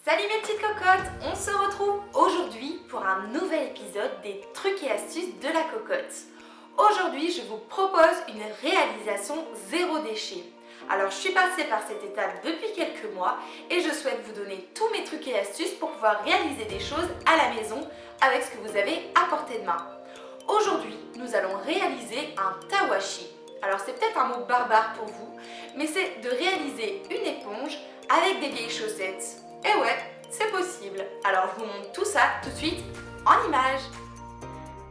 Salut mes petites cocottes, on se retrouve aujourd'hui pour un nouvel épisode des trucs et astuces de la cocotte. Aujourd'hui, je vous propose une réalisation zéro déchet. Alors, je suis passée par cette étape depuis quelques mois et je souhaite vous donner tous mes trucs et astuces pour pouvoir réaliser des choses à la maison avec ce que vous avez à portée de main. Aujourd'hui, nous allons réaliser un tawashi. Alors, c'est peut-être un mot barbare pour vous, mais c'est de réaliser une éponge avec des vieilles chaussettes. Et ouais, c'est possible. Alors, je vous montre tout ça tout de suite en images.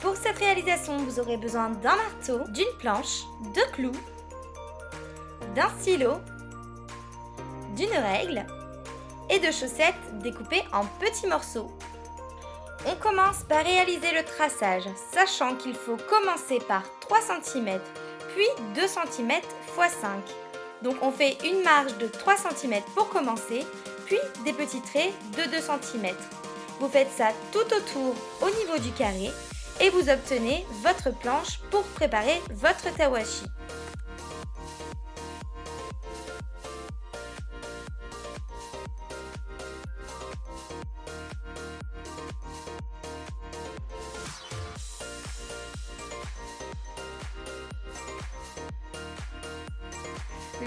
Pour cette réalisation, vous aurez besoin d'un marteau, d'une planche, de clous, d'un stylo, d'une règle et de chaussettes découpées en petits morceaux. On commence par réaliser le traçage, sachant qu'il faut commencer par 3 cm, puis 2 cm x 5. Donc on fait une marge de 3 cm pour commencer, puis des petits traits de 2 cm. Vous faites ça tout autour au niveau du carré et vous obtenez votre planche pour préparer votre tawashi.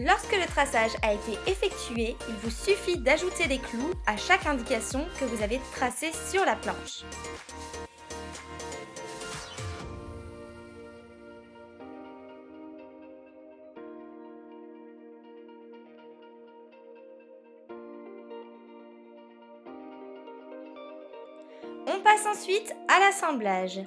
Lorsque le traçage a été effectué, il vous suffit d'ajouter des clous à chaque indication que vous avez tracée sur la planche. On passe ensuite à l'assemblage.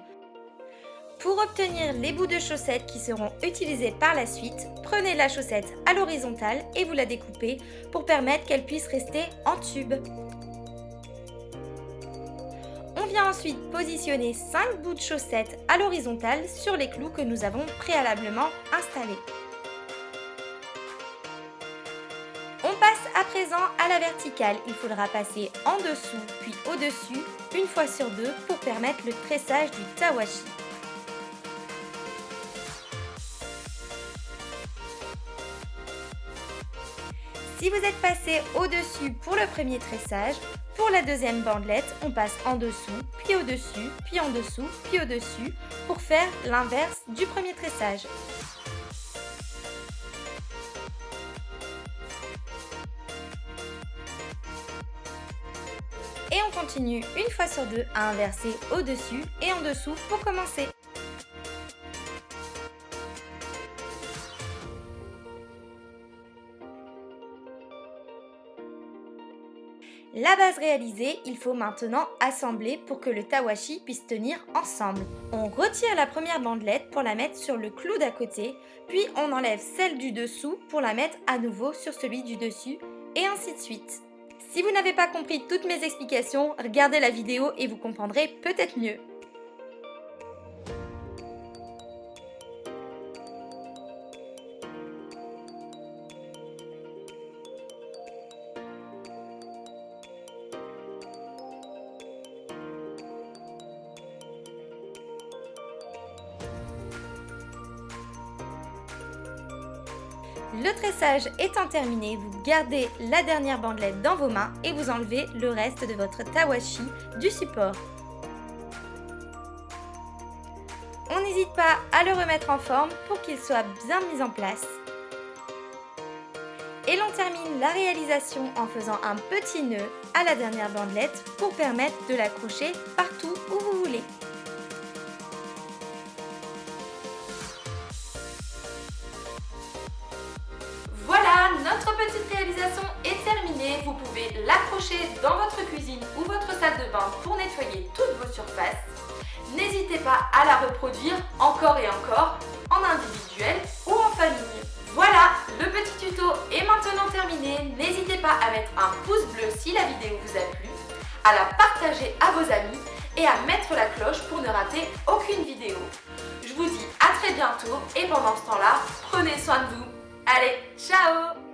Pour obtenir les bouts de chaussettes qui seront utilisés par la suite, prenez la chaussette à l'horizontale et vous la découpez pour permettre qu'elle puisse rester en tube. On vient ensuite positionner 5 bouts de chaussettes à l'horizontale sur les clous que nous avons préalablement installés. On passe à présent à la verticale. Il faudra passer en dessous puis au-dessus une fois sur deux pour permettre le tressage du tawashi. Si vous êtes passé au-dessus pour le premier tressage, pour la deuxième bandelette, on passe en dessous, puis au-dessus, puis en dessous, puis au-dessus pour faire l'inverse du premier tressage. Et on continue une fois sur deux à inverser au-dessus et en dessous pour commencer. La base réalisée, il faut maintenant assembler pour que le tawashi puisse tenir ensemble. On retire la première bandelette pour la mettre sur le clou d'à côté, puis on enlève celle du dessous pour la mettre à nouveau sur celui du dessus, et ainsi de suite. Si vous n'avez pas compris toutes mes explications, regardez la vidéo et vous comprendrez peut-être mieux. Le tressage étant terminé, vous gardez la dernière bandelette dans vos mains et vous enlevez le reste de votre tawashi du support. On n'hésite pas à le remettre en forme pour qu'il soit bien mis en place. Et l'on termine la réalisation en faisant un petit nœud à la dernière bandelette pour permettre de l'accrocher partout où vous voulez. Voilà, notre petite réalisation est terminée. Vous pouvez l'accrocher dans votre cuisine ou votre salle de bain pour nettoyer toutes vos surfaces. N'hésitez pas à la reproduire encore et encore en individuel ou en famille. Voilà, le petit tuto est maintenant terminé. N'hésitez pas à mettre un pouce bleu si la vidéo vous a plu, à la partager à vos amis et à mettre la cloche pour ne rater aucune vidéo. Je vous dis à très bientôt et pendant ce temps-là, prenez soin de vous. Allez, ciao!